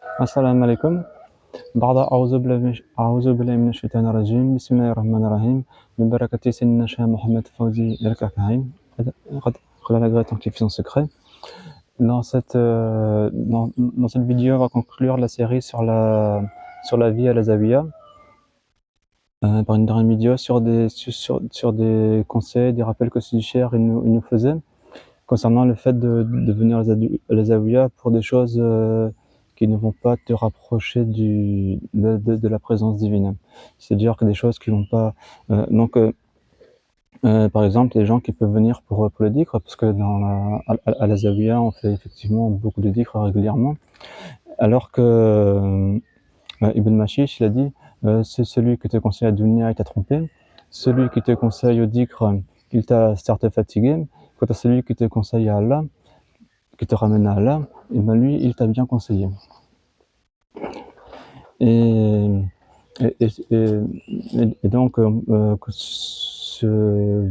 السلام عليكم. بعد أعوذ بالله من الشيطان الرجيم. بسم الله الرحمن الرحيم. ببركة سيدنا Cheikh Mohammed Fawzi El Kakaïm, la grâce sanctifie son secret. Dans cette vidéo, on va conclure la série sur la vie à la Zawiya par une dernière vidéo sur des conseils, des rappels que Sidi Cheikh il nous faisait concernant le fait de venir à la Zawiya pour des choses qui ne vont pas te rapprocher de la présence divine. C'est-à-dire que des choses qui vont pas... par exemple, les gens qui peuvent venir pour le dhikr, parce que à la Zawiya, on fait effectivement beaucoup de dhikr régulièrement, alors que Ibn Mashish, il a dit c'est celui qui te conseille la dunya, il t'a trompé. Celui qui te conseille au dhikr, il t'a certes fatigué. Quant à celui qui te conseille à Allah, qui te ramène à Allah, et ben lui, il t'a bien conseillé. Et donc,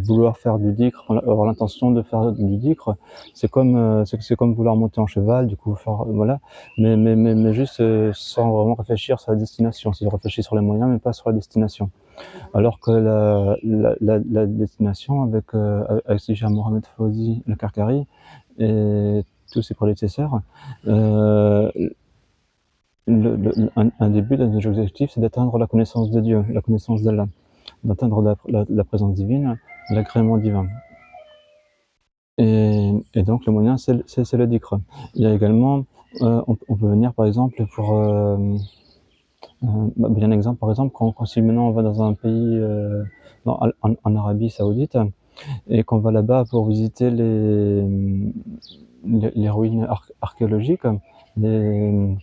vouloir faire du dhikr, avoir l'intention de faire du dhikr, c'est comme vouloir monter en cheval, du coup, voilà, mais juste sans vraiment réfléchir sur la destination. C'est réfléchir sur les moyens, mais pas sur la destination. Alors que la destination avec Cheikh Mohammed Fawzi El Kakaïm et tous ses prédécesseurs, un des buts, un des objectifs, c'est d'atteindre la connaissance de Dieu, la connaissance d'Allah, d'atteindre la présence divine, l'agrément divin. Et donc le moyen, c'est le dhikr. Il y a également, on peut venir par exemple pour... un exemple, par exemple, si maintenant on va dans un pays, en Arabie Saoudite, et qu'on va là-bas pour visiter les ruines archéologiques, les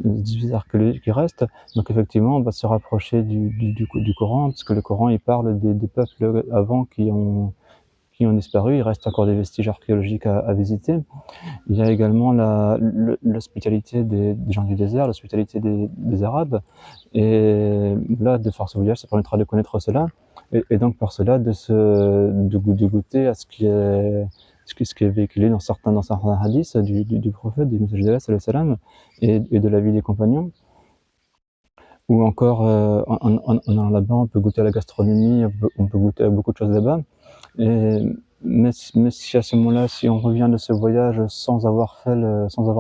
édifices archéologiques qui restent. Donc effectivement, on va se rapprocher du Coran, parce que le Coran, il parle des peuples avant qui ont disparu. Il reste encore des vestiges archéologiques à visiter. Il y a également l'hospitalité des gens du désert, l'hospitalité des Arabes. Et là, de faire ce voyage, ça permettra de connaître cela. Et donc par cela, de goûter à ce qui est véhiculé dans certains hadiths du prophète, du messager d'Allah, sallallahu alayhi wa sallam, et de la vie des compagnons. Ou encore, en allant là-bas, on peut goûter à la gastronomie, on peut goûter à beaucoup de choses là-bas. Mais si à ce moment-là, si on revient de ce voyage sans avoir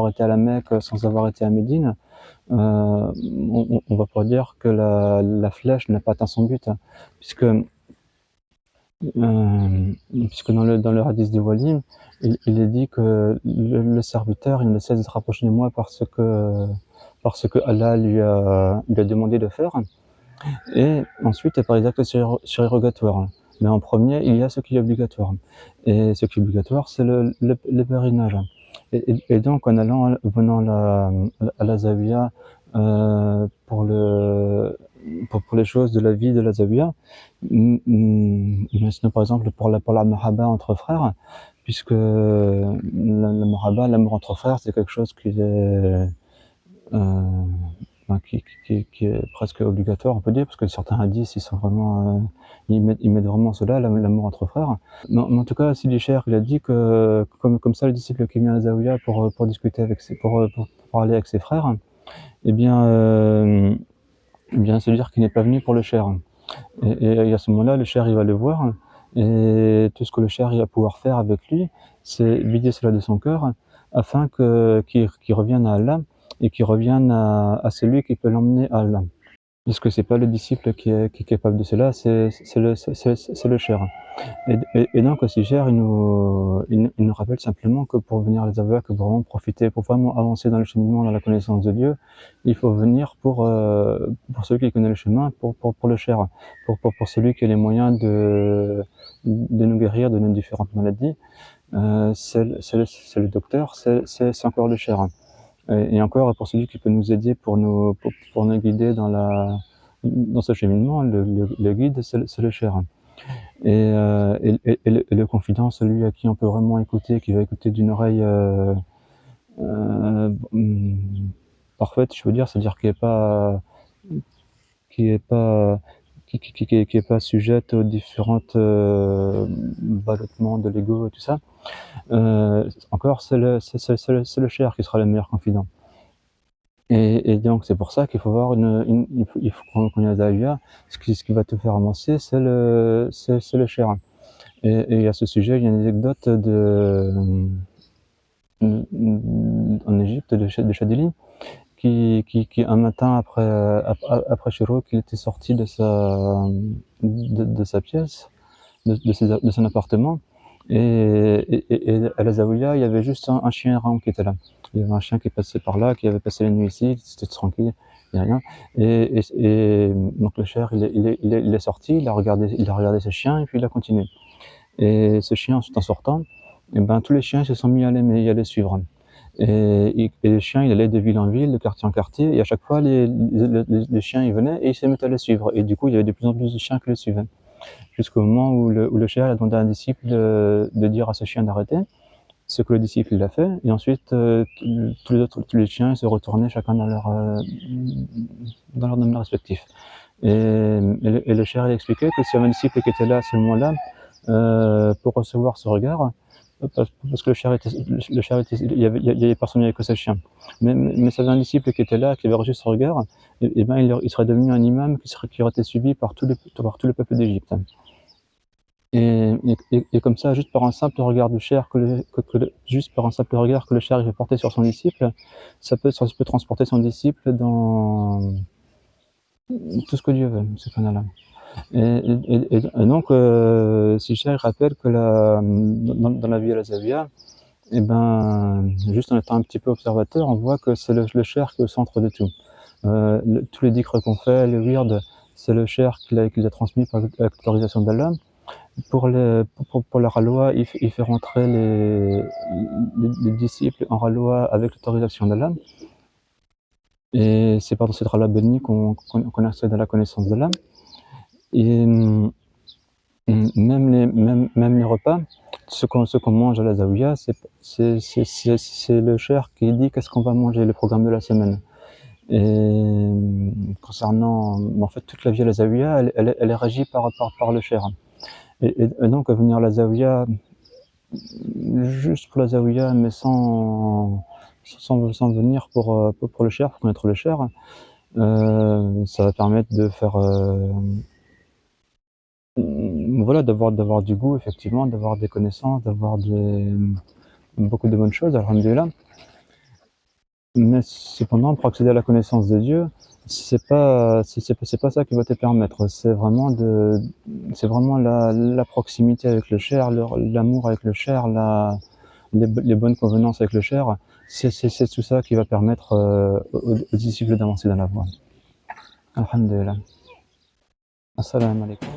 été à la Mecque, sans avoir été à Médine, on va pouvoir dire que la flèche n'a pas atteint son but, puisque dans le hadith du Wali, il est dit que le serviteur, il ne cesse de se rapprocher de moi parce que Allah lui a demandé de faire. Et ensuite, par les actes surérogatoires. Mais en premier, il y a ce qui est obligatoire. Et ce qui est obligatoire, c'est le pèlerinage. Et donc, venant à la Zawiya, pour les choses de la vie de la Zawiya, imaginons par exemple pour la mahaba entre frères, puisque la mahaba, l'amour entre frères, c'est quelque chose qui est presque obligatoire, on peut dire, parce que certains hadiths, ils sont vraiment, ils mettent vraiment cela, l'amour entre frères. Mais en tout cas, Sidi Cheikh, il a dit que comme ça, le disciple qui vient à Zawiya pour discuter pour parler avec ses frères, eh bien, se dire qu'il n'est pas venu pour le cher. Et à ce moment-là, le cher, il va le voir, et tout ce que le cher il va pouvoir faire avec lui, c'est vider cela de son cœur, afin qu'il revienne à Allah, et qu'il revienne à celui qui peut l'emmener à Allah. Parce que c'est pas le disciple qui est capable de cela, c'est le cher. Et donc aussi cher, il nous rappelle simplement que pour venir à les Zawiya, que pour vraiment profiter, pour vraiment avancer dans le cheminement, dans la connaissance de Dieu, il faut venir pour celui qui connaît le chemin, pour le cher, pour celui qui a les moyens de nous guérir de nos différentes maladies. C'est le docteur, c'est encore le cher. Et encore, pour celui qui peut nous aider, pour nous guider dans ce cheminement, le guide, c'est le cher. Et le confident, celui à qui on peut vraiment écouter, qui va écouter d'une oreille parfaite, je veux dire, c'est-à-dire qui est pas sujette aux différentes ballottements de l'ego et tout ça. Encore, c'est le cher qui sera le meilleur confident. Et donc c'est pour ça qu'il faut avoir il faut qu'on ait la zaouia. Ce qui va te faire avancer, c'est le cher. Et à ce sujet, il y a une anecdote en Égypte de Chadili qui un matin après Chirou, il était sorti de sa pièce, de son appartement. Et à la Zaouïa, il y avait juste un chien errant qui était là. Il y avait un chien qui passait par là, qui avait passé la nuit ici, c'était tranquille, il n'y a rien. Donc le cher, il est sorti, il a regardé ce chien et puis il a continué. Et ce chien, ensuite en sortant, et ben, tous les chiens se sont mis à l'aimer et à le suivre. Et le chien, il allait de ville en ville, de quartier en quartier, et à chaque fois, les chiens, ils venaient et ils se mettaient à le suivre. Et du coup, il y avait de plus en plus de chiens qui le suivaient. Jusqu'au moment où le chien a demandé à un disciple de dire à ce chien d'arrêter, ce que le disciple il a fait, et ensuite tous les chiens se retournaient chacun dans leur domaine respectif. Et le chien il expliquait que s'il y avait un disciple qui était là à ce moment-là, pour recevoir ce regard, parce que il y avait personne avec que ce chien. Mais s'il y avait un disciple qui était là, qui avait reçu ce regard, et ben il serait devenu un imam qui aurait été suivi par tout le peuple d'Égypte. Et comme ça, juste par un simple regard du cher juste par un simple regard que le cher va porter sur son disciple, ça peut transporter son disciple dans tout ce que Dieu veut, subhanallah. Et donc, si cher rappelle que dans la vie à la Zavia, et ben, juste en étant un petit peu observateur, on voit que c'est le cher qui est au centre de tout. Tous les dhikrs qu'on fait, les wird, c'est le cher qui les a transmis avec l'autorisation d'Allah. Pour la Raloua, il fait rentrer les disciples en Raloua avec l'autorisation d'Allah. Et c'est par cette Raloua bénie qu'on accède à la connaissance d'Allah. Et même les repas, ce qu'on mange à la Zaouia, c'est le cher qui dit qu'est-ce qu'on va manger, le programme de la semaine. Et concernant, en fait, toute la vie à la Zaouia, elle est régie par le cher. Et donc, venir à la Zaouia, juste pour la Zaouia, mais sans venir pour le cher, pour connaître le cher, ça va permettre de faire, voilà, d'avoir du goût, effectivement, d'avoir des connaissances, d'avoir beaucoup de bonnes choses, alhamdoulilah. Mais cependant, pour accéder à la connaissance de Dieu, c'est pas ça qui va te permettre. C'est vraiment la proximité avec le cher, l'amour avec le cher, les bonnes convenances avec le cher. C'est tout ça qui va permettre aux disciples d'avancer dans la voie. Alhamdulillah. Assalamu alaikum.